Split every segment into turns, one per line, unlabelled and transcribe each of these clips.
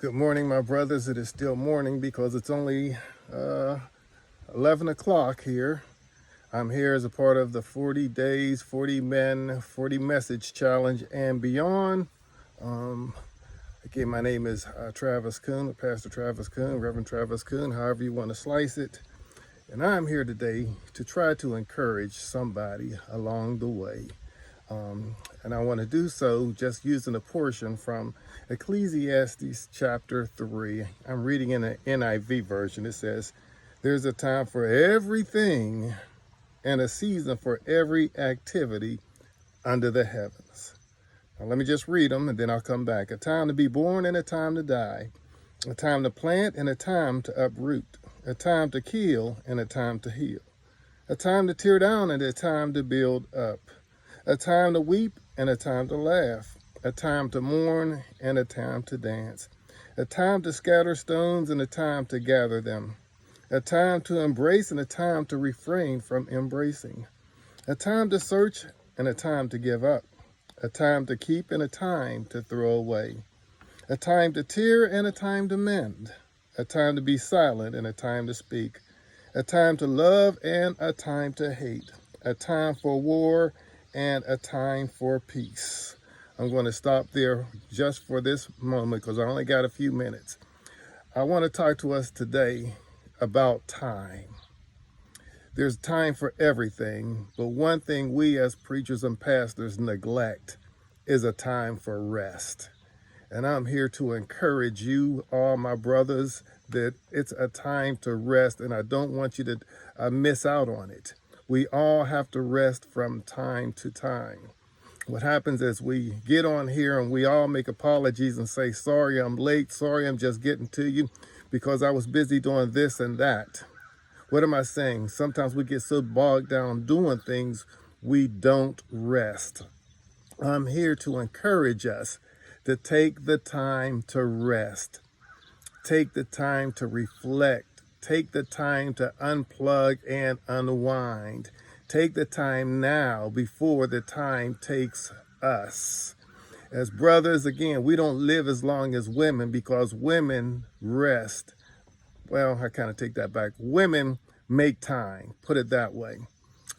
Good morning, my brothers. It is still morning because it's only 11 o'clock here. I'm here as a part of the 40 days, 40 men, 40 message challenge and beyond. Again, my name is Travis Coon, Pastor Travis Coon, Rev Travis Coon, however you want to slice it. And I'm here today to try to encourage somebody along the way. And I want to do so just using a portion from Ecclesiastes chapter 3. I'm reading in the NIV version. It says, "There's a time for everything and a season for every activity under the heavens." Now, let me just read them and then I'll come back. A time to be born and a time to die. A time to plant and a time to uproot. A time to kill and a time to heal. A time to tear down and a time to build up. A time to weep and a time to laugh. A time to mourn and a time to dance. A time to scatter stones and a time to gather them. A time to embrace and a time to refrain from embracing. A time to search and a time to give up. A time to keep and a time to throw away. A time to tear and a time to mend. A time to be silent and a time to speak. A time to love and a time to hate. A time for war and a time for peace. I'm going to stop there just for this moment because I only got a few minutes. I want to talk to us today about time. There's time for everything, but one thing we as preachers and pastors neglect is a time for rest. And I'm here to encourage you, all my brothers, that it's a time to rest, and I don't want you to miss out on it. We all have to rest from time to time. What happens is we get on here and we all make apologies and say, sorry, I'm late. Sorry, I'm just getting to you because I was busy doing this and that. What am I saying? Sometimes we get so bogged down doing things, we don't rest. I'm here to encourage us to take the time to rest. Take the time to reflect. Take the time to unplug and unwind. Take the time now before the time takes us. As brothers, again, we don't live as long as women because women rest. Well, I kind of take that back. Women make time, put it that way.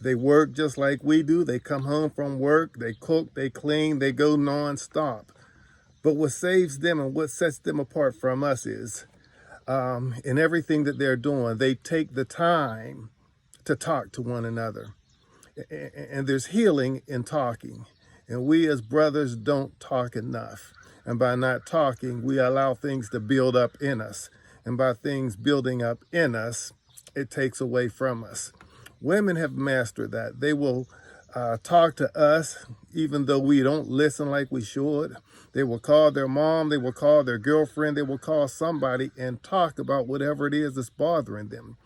They work just like we do. They come home from work, they cook, they clean, they go nonstop. But what saves them and what sets them apart from us is in everything that they're doing, they take the time to talk to one another. And there's healing in talking. And we as brothers don't talk enough. And by not talking, we allow things to build up in us. And by things building up in us, it takes away from us. Women have mastered that. They will talk to us even though we don't listen like we should. They will call their mom, they will call their girlfriend, they will call somebody and talk about whatever it is that's bothering them.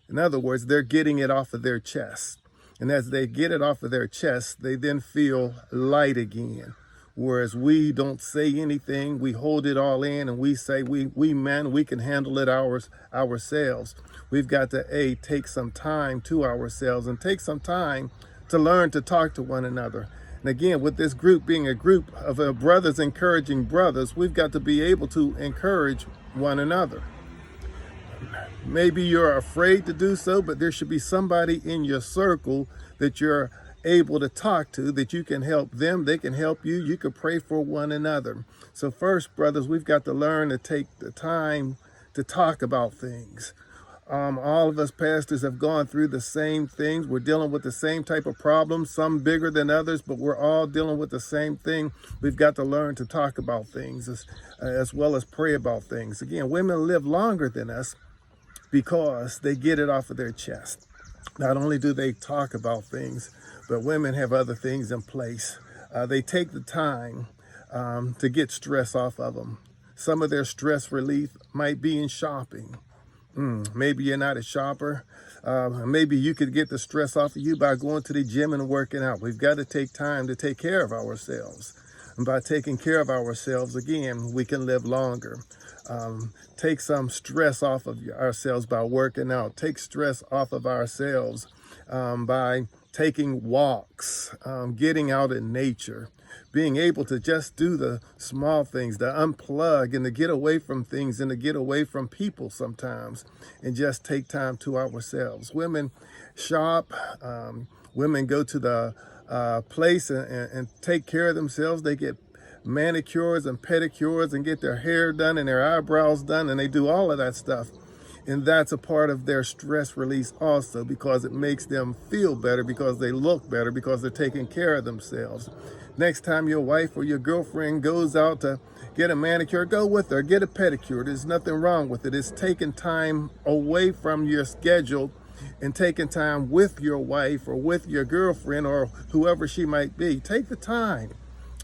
In other words, they're getting it off of their chest. And as they get it off of their chest, they then feel light again. Whereas we don't say anything, we hold it all in and we say, we men, we can handle it ourselves. We've got to take some time to ourselves and take some time to learn to talk to one another. And again, with this group being a group of brothers encouraging brothers, we've got to be able to encourage one another. Maybe you're afraid to do so, but there should be somebody in your circle that you're able to talk to, that you can help them, they can help you, you can pray for one another. So first, brothers, we've got to learn to take the time to talk about things. All of us pastors have gone through the same things. We're dealing with the same type of problems, some bigger than others, but we're all dealing with the same thing. We've got to learn to talk about things as well as pray about things. Again, women live longer than us because they get it off of their chest. Not only do they talk about things, but women have other things in place. They take the time to get stress off of them. Some of their stress relief might be in shopping. Maybe you're not a shopper. Maybe you could get the stress off of you by going to the gym and working out. We've got to take time to take care of ourselves. And by taking care of ourselves, again, we can live longer. Take some stress off of ourselves by working out. Take stress off of ourselves by taking walks, getting out in nature. being able to just do the small things, to unplug and to get away from things and to get away from people sometimes and just take time to ourselves. Women shop, women go to the place and take care of themselves. They get manicures and pedicures and get their hair done and their eyebrows done, and they do all of that stuff. And that's a part of their stress release also, because it makes them feel better, because they look better, because they're taking care of themselves. Next time your wife or your girlfriend goes out to get a manicure, go with her, get a pedicure. There's nothing wrong with it. It's taking time away from your schedule and taking time with your wife or with your girlfriend or whoever she might be. Take the time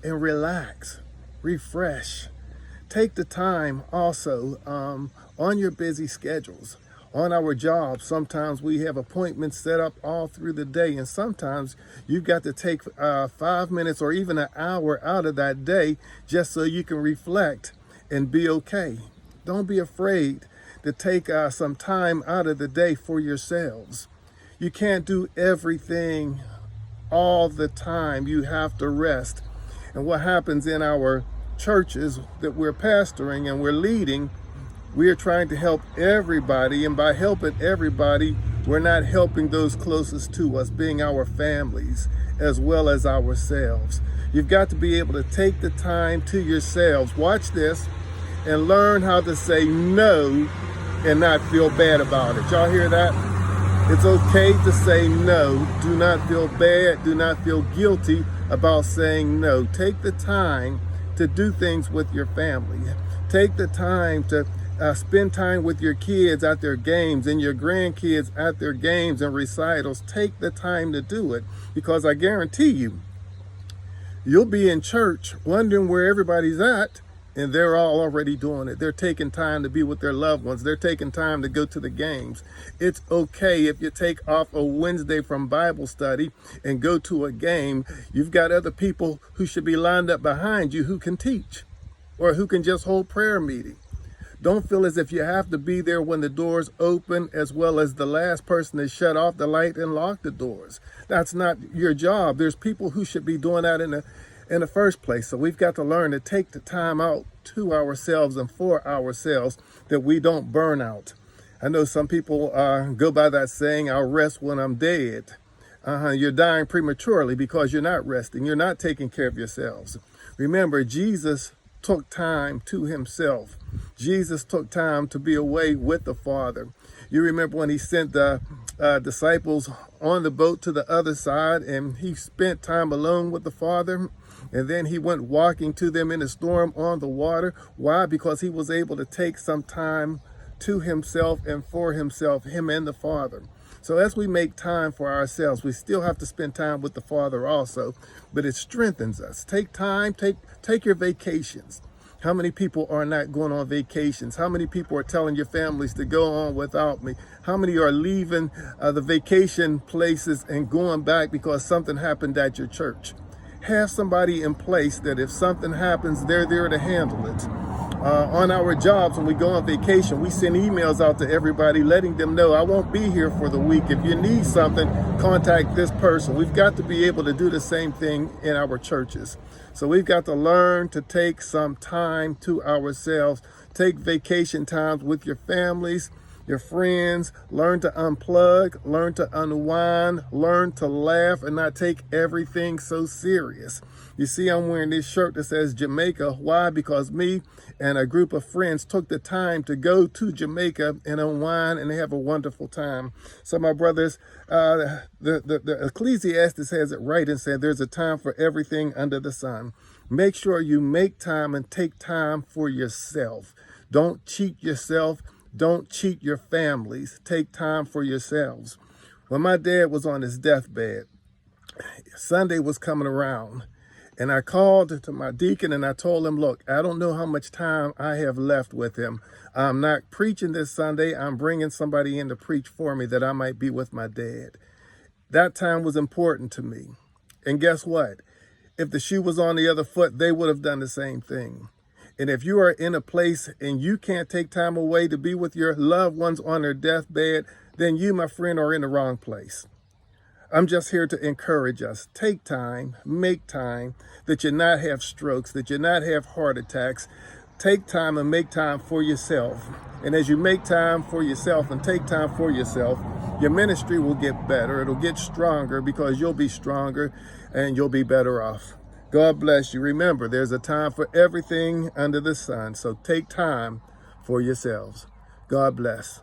and relax, refresh. Take the time also on your busy schedules. On our jobs, sometimes we have appointments set up all through the day, and sometimes you've got to take 5 minutes or even an hour out of that day just so you can reflect and be okay. Don't be afraid to take some time out of the day for yourselves. You can't do everything all the time. You have to rest. And what happens in our churches that we're pastoring and we're leading, we are trying to help everybody, and by helping everybody, we're not helping those closest to us, being our families as well as ourselves. You've got to be able to take the time to yourselves, watch this, and learn how to say no and not feel bad about it. Y'all hear that? It's okay to say no. Do not feel bad. Do not feel guilty about saying no. Take the time to do things with your family. Take the time to spend time with your kids at their games and your grandkids at their games and recitals. Take the time to do it, because I guarantee you, you'll be in church wondering where everybody's at, and they're all already doing it. They're taking time to be with their loved ones. They're taking time to go to the games. It's okay if you take off a Wednesday from Bible study and go to a game. You've got other people who should be lined up behind you who can teach or who can just hold prayer meeting. Don't feel as if you have to be there when the doors open, as well as the last person to shut off the light and lock the doors. That's not your job. There's people who should be doing that in the first place. So we've got to learn to take the time out to ourselves and for ourselves, that we don't burn out. I know some people go by that saying, I'll rest when I'm dead. You're dying prematurely because you're not resting. You're not taking care of yourselves. Remember, Jesus took time to himself. Jesus took time to be away with the Father. You remember when he sent the disciples on the boat to the other side, and he spent time alone with the Father, and then he went walking to them in the storm on the water. Why? Because he was able to take some time to himself and for himself, him and the Father. So as we make time for ourselves, we still have to spend time with the Father also, but it strengthens us. Take time, take your vacations. How many people are not going on vacations? How many people are telling your families to go on without me? How many are leaving the vacation places and going back because something happened at your church? Have somebody in place that if something happens, they're there to handle it. On our jobs, when we go on vacation, we send emails out to everybody letting them know, I won't be here for the week. If you need something, contact this person. We've got to be able to do the same thing in our churches. So we've got to learn to take some time to ourselves. Take vacation times with your families, your friends. Learn to unplug, learn to unwind, learn to laugh and not take everything so serious. You see, I'm wearing this shirt that says Jamaica. Why? Because me and a group of friends took the time to go to Jamaica and unwind and have a wonderful time. So my brothers, the Ecclesiastes has it right and said there's a time for everything under the sun. Make sure you make time and take time for yourself. Don't cheat yourself. Don't cheat your families. Take time for yourselves. When my dad was on his deathbed, Sunday was coming around. And I called to my deacon and I told him, look, I don't know how much time I have left with him. I'm not preaching this Sunday. I'm bringing somebody in to preach for me that I might be with my dad. That time was important to me. And guess what? If the shoe was on the other foot, they would have done the same thing. And if you are in a place and you can't take time away to be with your loved ones on their deathbed, then you, my friend, are in the wrong place. I'm just here to encourage us. Take time, make time, that you not have strokes, that you not have heart attacks. Take time and make time for yourself. And as you make time for yourself and take time for yourself, your ministry will get better. It'll get stronger because you'll be stronger and you'll be better off. God bless you. Remember, there's a time for everything under the sun. So take time for yourselves. God bless.